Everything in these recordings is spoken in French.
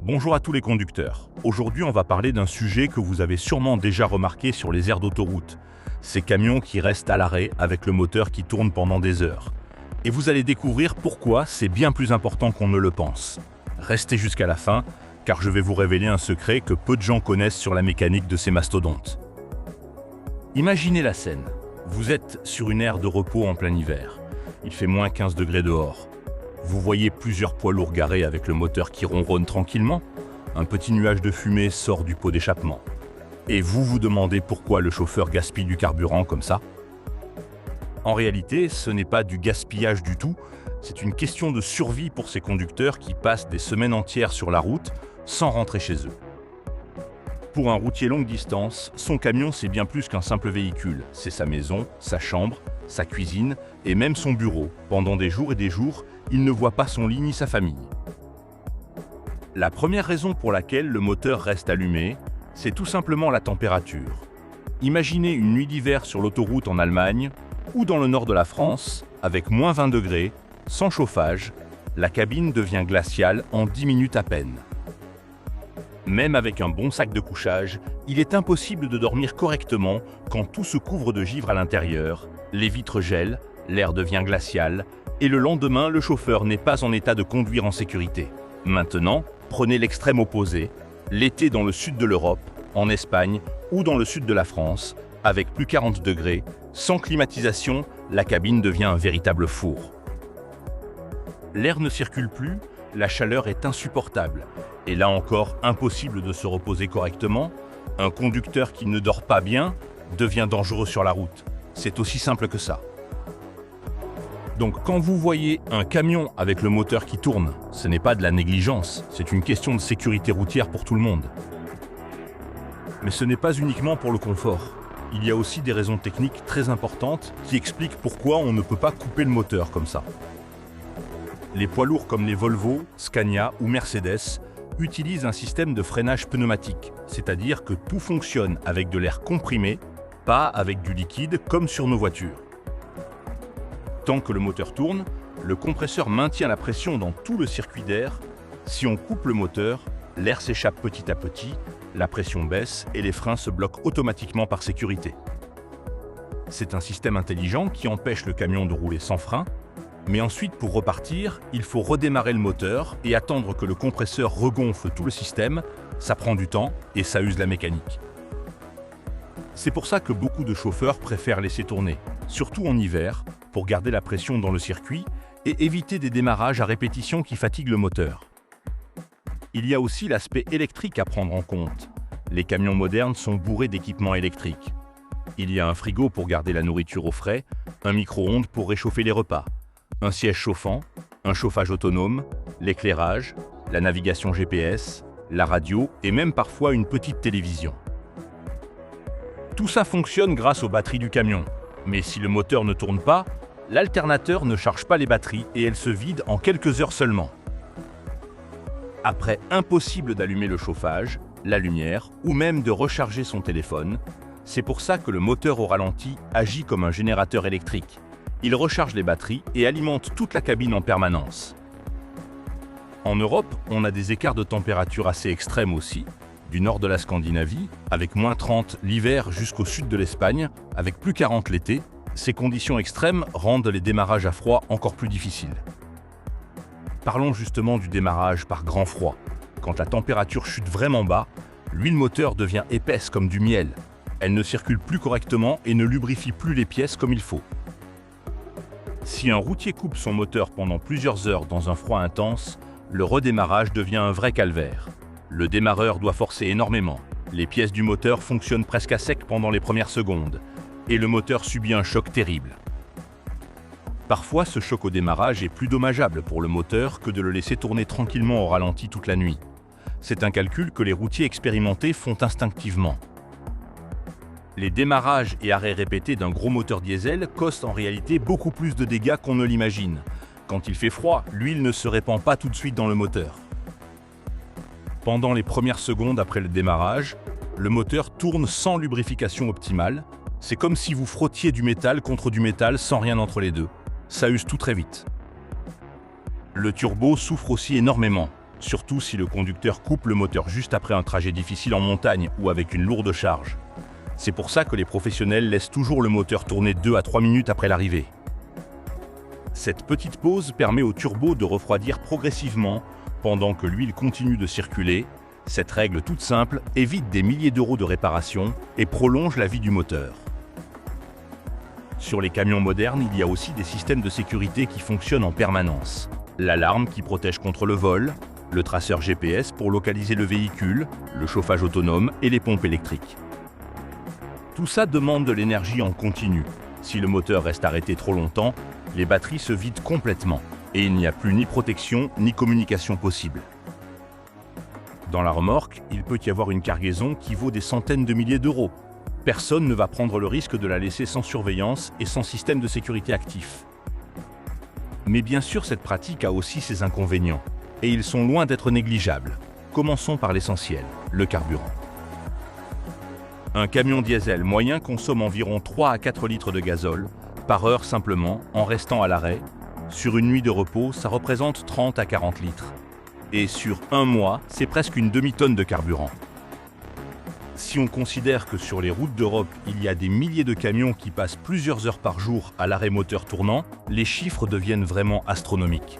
Bonjour à tous les conducteurs. Aujourd'hui, on va parler d'un sujet que vous avez sûrement déjà remarqué sur les aires d'autoroute. Ces camions qui restent à l'arrêt avec le moteur qui tourne pendant des heures. Et vous allez découvrir pourquoi c'est bien plus important qu'on ne le pense. Restez jusqu'à la fin, car je vais vous révéler un secret que peu de gens connaissent sur la mécanique de ces mastodontes. Imaginez la scène. Vous êtes sur une aire de repos en plein hiver. Il fait moins 15 degrés dehors. Vous voyez plusieurs poids lourds garés avec le moteur qui ronronne tranquillement. Un petit nuage de fumée sort du pot d'échappement. Et vous vous demandez pourquoi le chauffeur gaspille du carburant comme ça? En réalité, ce n'est pas du gaspillage du tout, c'est une question de survie pour ces conducteurs qui passent des semaines entières sur la route sans rentrer chez eux. Pour un routier longue distance, son camion c'est bien plus qu'un simple véhicule. C'est sa maison, sa chambre, sa cuisine et même son bureau. Pendant des jours et des jours, il ne voit pas son lit ni sa famille. La première raison pour laquelle le moteur reste allumé, c'est tout simplement la température. Imaginez une nuit d'hiver sur l'autoroute en Allemagne ou dans le nord de la France, avec moins 20 degrés, sans chauffage, la cabine devient glaciale en 10 minutes à peine. Même avec un bon sac de couchage, il est impossible de dormir correctement quand tout se couvre de givre à l'intérieur, les vitres gèlent, l'air devient glacial, et le lendemain, le chauffeur n'est pas en état de conduire en sécurité. Maintenant, prenez l'extrême opposé, l'été dans le sud de l'Europe, en Espagne ou dans le sud de la France, avec plus 40 degrés, sans climatisation, la cabine devient un véritable four. L'air ne circule plus, la chaleur est insupportable. Et là encore, impossible de se reposer correctement. Un conducteur qui ne dort pas bien devient dangereux sur la route. C'est aussi simple que ça. Donc quand vous voyez un camion avec le moteur qui tourne, ce n'est pas de la négligence, c'est une question de sécurité routière pour tout le monde. Mais ce n'est pas uniquement pour le confort. Il y a aussi des raisons techniques très importantes qui expliquent pourquoi on ne peut pas couper le moteur comme ça. Les poids lourds comme les Volvo, Scania ou Mercedes utilisent un système de freinage pneumatique, c'est-à-dire que tout fonctionne avec de l'air comprimé, pas avec du liquide comme sur nos voitures. Tant que le moteur tourne, le compresseur maintient la pression dans tout le circuit d'air. Si on coupe le moteur, l'air s'échappe petit à petit, la pression baisse et les freins se bloquent automatiquement par sécurité. C'est un système intelligent qui empêche le camion de rouler sans frein, mais ensuite pour repartir, il faut redémarrer le moteur et attendre que le compresseur regonfle tout le système, ça prend du temps et ça use la mécanique. C'est pour ça que beaucoup de chauffeurs préfèrent laisser tourner, surtout en hiver, pour garder la pression dans le circuit et éviter des démarrages à répétition qui fatiguent le moteur. Il y a aussi l'aspect électrique à prendre en compte. Les camions modernes sont bourrés d'équipements électriques. Il y a un frigo pour garder la nourriture au frais, un micro-ondes pour réchauffer les repas, un siège chauffant, un chauffage autonome, l'éclairage, la navigation GPS, la radio et même parfois une petite télévision. Tout ça fonctionne grâce aux batteries du camion. Mais si le moteur ne tourne pas, l'alternateur ne charge pas les batteries et elles se vident en quelques heures seulement. Après, impossible d'allumer le chauffage, la lumière ou même de recharger son téléphone. C'est pour ça que le moteur au ralenti agit comme un générateur électrique. Il recharge les batteries et alimente toute la cabine en permanence. En Europe, on a des écarts de température assez extrêmes aussi. Du nord de la Scandinavie, avec moins 30 l'hiver jusqu'au sud de l'Espagne, avec plus 40 l'été, ces conditions extrêmes rendent les démarrages à froid encore plus difficiles. Parlons justement du démarrage par grand froid. Quand la température chute vraiment bas, l'huile moteur devient épaisse comme du miel. Elle ne circule plus correctement et ne lubrifie plus les pièces comme il faut. Si un routier coupe son moteur pendant plusieurs heures dans un froid intense, le redémarrage devient un vrai calvaire. Le démarreur doit forcer énormément. Les pièces du moteur fonctionnent presque à sec pendant les premières secondes. Et le moteur subit un choc terrible. Parfois, ce choc au démarrage est plus dommageable pour le moteur que de le laisser tourner tranquillement au ralenti toute la nuit. C'est un calcul que les routiers expérimentés font instinctivement. Les démarrages et arrêts répétés d'un gros moteur diesel causent en réalité beaucoup plus de dégâts qu'on ne l'imagine. Quand il fait froid, l'huile ne se répand pas tout de suite dans le moteur. Pendant les premières secondes après le démarrage, le moteur tourne sans lubrification optimale. C'est comme si vous frottiez du métal contre du métal sans rien entre les deux. Ça use tout très vite. Le turbo souffre aussi énormément. surtout si le conducteur coupe le moteur juste après un trajet difficile en montagne ou avec une lourde charge. C'est pour ça que les professionnels laissent toujours le moteur tourner 2 à 3 minutes après l'arrivée. Cette petite pause permet au turbo de refroidir progressivement pendant que l'huile continue de circuler. Cette règle toute simple évite des milliers d'euros de réparation et prolonge la vie du moteur. Sur les camions modernes, il y a aussi des systèmes de sécurité qui fonctionnent en permanence. L'alarme qui protège contre le vol, le traceur GPS pour localiser le véhicule, le chauffage autonome et les pompes électriques. Tout ça demande de l'énergie en continu. Si le moteur reste arrêté trop longtemps, les batteries se vident complètement et il n'y a plus ni protection ni communication possible. Dans la remorque, il peut y avoir une cargaison qui vaut des centaines de milliers d'euros. Personne ne va prendre le risque de la laisser sans surveillance et sans système de sécurité actif. Mais bien sûr, cette pratique a aussi ses inconvénients, et ils sont loin d'être négligeables. Commençons par l'essentiel, le carburant. Un camion diesel moyen consomme environ 3 à 4 litres de gazole par heure simplement en restant à l'arrêt. Sur une nuit de repos, ça représente 30 à 40 litres. Et sur un mois, c'est presque une demi-tonne de carburant. Si on considère que sur les routes d'Europe, il y a des milliers de camions qui passent plusieurs heures par jour à l'arrêt moteur tournant, les chiffres deviennent vraiment astronomiques.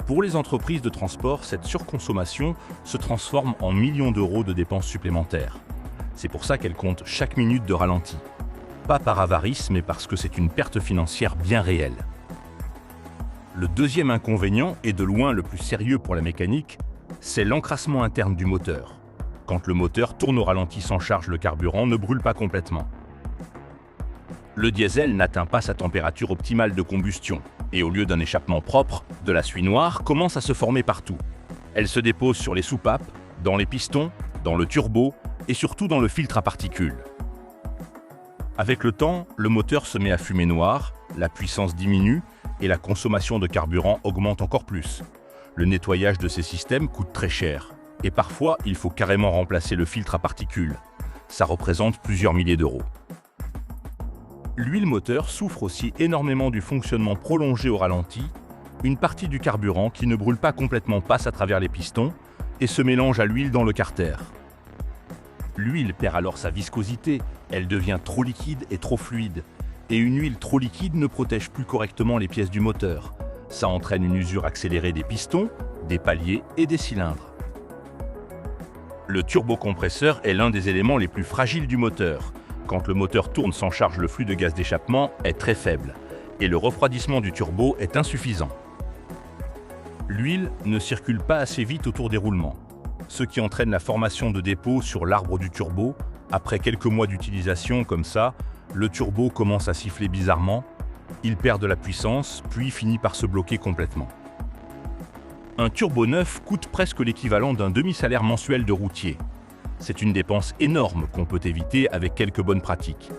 Pour les entreprises de transport, cette surconsommation se transforme en millions d'euros de dépenses supplémentaires. C'est pour ça qu'elles comptent chaque minute de ralenti. Pas par avarice, mais parce que c'est une perte financière bien réelle. Le deuxième inconvénient, et de loin le plus sérieux pour la mécanique, c'est l'encrassement interne du moteur. Quand le moteur tourne au ralenti sans charge, le carburant ne brûle pas complètement. Le diesel n'atteint pas sa température optimale de combustion, et au lieu d'un échappement propre, de la suie noire commence à se former partout. Elle se dépose sur les soupapes, dans les pistons, dans le turbo, et surtout dans le filtre à particules. Avec le temps, le moteur se met à fumer noir, la puissance diminue, et la consommation de carburant augmente encore plus. Le nettoyage de ces systèmes coûte très cher. Et parfois, il faut carrément remplacer le filtre à particules. Ça représente plusieurs milliers d'euros. L'huile moteur souffre aussi énormément du fonctionnement prolongé au ralenti. Une partie du carburant qui ne brûle pas complètement passe à travers les pistons et se mélange à l'huile dans le carter. L'huile perd alors sa viscosité, elle devient trop liquide et trop fluide. Et une huile trop liquide ne protège plus correctement les pièces du moteur. Ça entraîne une usure accélérée des pistons, des paliers et des cylindres. Le turbocompresseur est l'un des éléments les plus fragiles du moteur. Quand le moteur tourne sans charge, le flux de gaz d'échappement est très faible et le refroidissement du turbo est insuffisant. L'huile ne circule pas assez vite autour des roulements, ce qui entraîne la formation de dépôts sur l'arbre du turbo. Après quelques mois d'utilisation comme ça, le turbo commence à siffler bizarrement, il perd de la puissance, puis finit par se bloquer complètement. Un turbo neuf coûte presque l'équivalent d'un demi-salaire mensuel de routier. C'est une dépense énorme qu'on peut éviter avec quelques bonnes pratiques.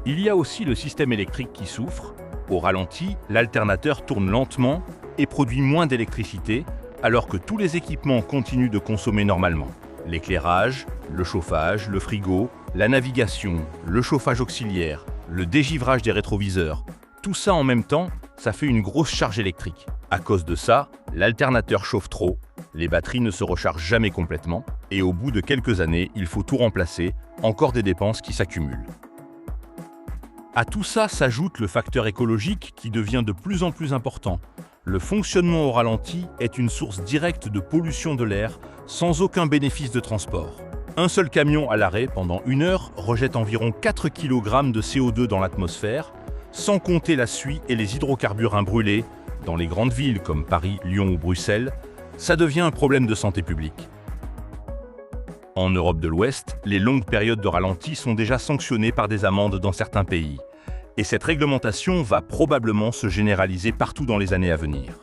Il y a aussi le système électrique qui souffre. Au ralenti, l'alternateur tourne lentement et produit moins d'électricité, alors que tous les équipements continuent de consommer normalement. L'éclairage, le chauffage, le frigo, la navigation, le chauffage auxiliaire, le dégivrage des rétroviseurs, tout ça en même temps, ça fait une grosse charge électrique. À cause de ça, l'alternateur chauffe trop, les batteries ne se rechargent jamais complètement, et au bout de quelques années, il faut tout remplacer, encore des dépenses qui s'accumulent. À tout ça s'ajoute le facteur écologique qui devient de plus en plus important. Le fonctionnement au ralenti est une source directe de pollution de l'air sans aucun bénéfice de transport. Un seul camion à l'arrêt pendant 1 heure rejette environ 4 kg de CO2 dans l'atmosphère, sans compter la suie et les hydrocarbures imbrûlés. Dans les grandes villes comme Paris, Lyon ou Bruxelles, ça devient un problème de santé publique. En Europe de l'Ouest, les longues périodes de ralenti sont déjà sanctionnées par des amendes dans certains pays. Et cette réglementation va probablement se généraliser partout dans les années à venir.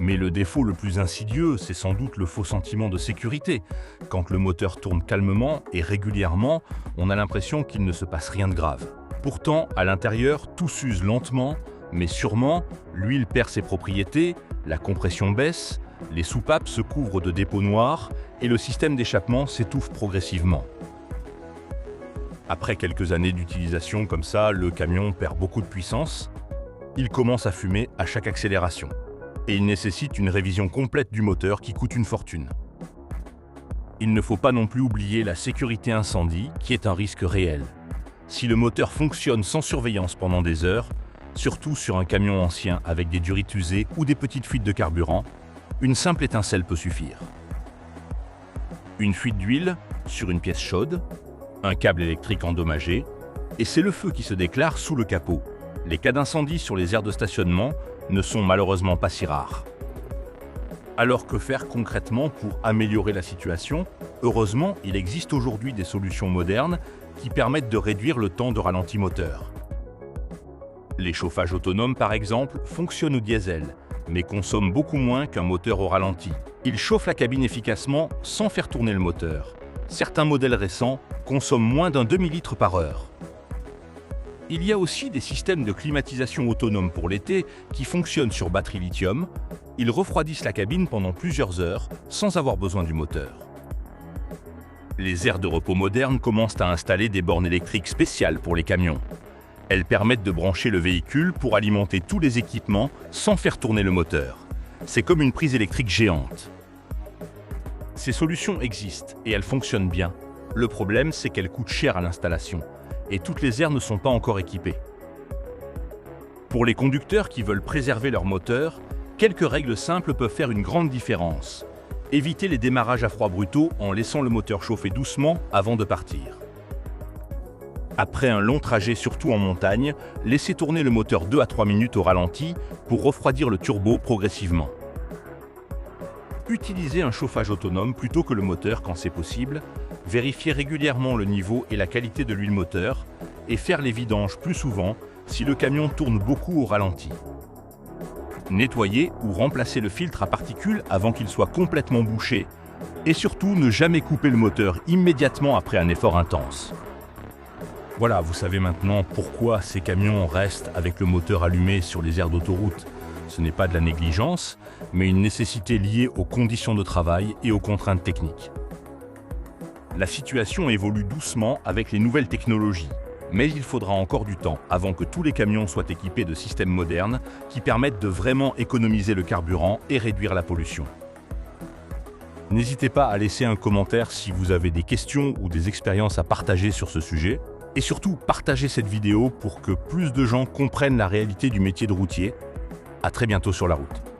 Mais le défaut le plus insidieux, c'est sans doute le faux sentiment de sécurité. Quand le moteur tourne calmement et régulièrement, on a l'impression qu'il ne se passe rien de grave. Pourtant, à l'intérieur, tout s'use lentement, mais sûrement, l'huile perd ses propriétés, la compression baisse, les soupapes se couvrent de dépôts noirs et le système d'échappement s'étouffe progressivement. Après quelques années d'utilisation comme ça, le camion perd beaucoup de puissance. Il commence à fumer à chaque accélération. et il nécessite une révision complète du moteur qui coûte une fortune. Il ne faut pas non plus oublier la sécurité incendie, qui est un risque réel. Si le moteur fonctionne sans surveillance pendant des heures, surtout sur un camion ancien avec des durites usées ou des petites fuites de carburant, une simple étincelle peut suffire. Une fuite d'huile sur une pièce chaude, un câble électrique endommagé, et c'est le feu qui se déclare sous le capot. Les cas d'incendie sur les aires de stationnement ne sont malheureusement pas si rares. Alors que faire concrètement pour améliorer la situation? Heureusement, il existe aujourd'hui des solutions modernes qui permettent de réduire le temps de ralenti moteur. Les chauffages autonomes, par exemple, fonctionnent au diesel, mais consomment beaucoup moins qu'un moteur au ralenti. Ils chauffent la cabine efficacement sans faire tourner le moteur. Certains modèles récents consomment moins d'un demi-litre par heure. Il y a aussi des systèmes de climatisation autonome pour l'été qui fonctionnent sur batterie lithium. Ils refroidissent la cabine pendant plusieurs heures sans avoir besoin du moteur. Les aires de repos modernes commencent à installer des bornes électriques spéciales pour les camions. Elles permettent de brancher le véhicule pour alimenter tous les équipements sans faire tourner le moteur. C'est comme une prise électrique géante. Ces solutions existent et elles fonctionnent bien. Le problème, c'est qu'elles coûtent cher à l'installation et toutes les aires ne sont pas encore équipées. Pour les conducteurs qui veulent préserver leur moteur, quelques règles simples peuvent faire une grande différence. Évitez les démarrages à froid brutaux en laissant le moteur chauffer doucement avant de partir. Après un long trajet, surtout en montagne, laissez tourner le moteur 2 à 3 minutes au ralenti pour refroidir le turbo progressivement. Utilisez un chauffage autonome plutôt que le moteur quand c'est possible. Vérifiez régulièrement le niveau et la qualité de l'huile moteur et faire les vidanges plus souvent si le camion tourne beaucoup au ralenti. Nettoyez ou remplacez le filtre à particules avant qu'il soit complètement bouché. Et surtout, ne jamais couper le moteur immédiatement après un effort intense. Voilà, vous savez maintenant pourquoi ces camions restent avec le moteur allumé sur les aires d'autoroute. Ce n'est pas de la négligence, mais une nécessité liée aux conditions de travail et aux contraintes techniques. La situation évolue doucement avec les nouvelles technologies, mais il faudra encore du temps avant que tous les camions soient équipés de systèmes modernes qui permettent de vraiment économiser le carburant et réduire la pollution. N'hésitez pas à laisser un commentaire si vous avez des questions ou des expériences à partager sur ce sujet. Et surtout, partagez cette vidéo pour que plus de gens comprennent la réalité du métier de routier. À très bientôt sur la route.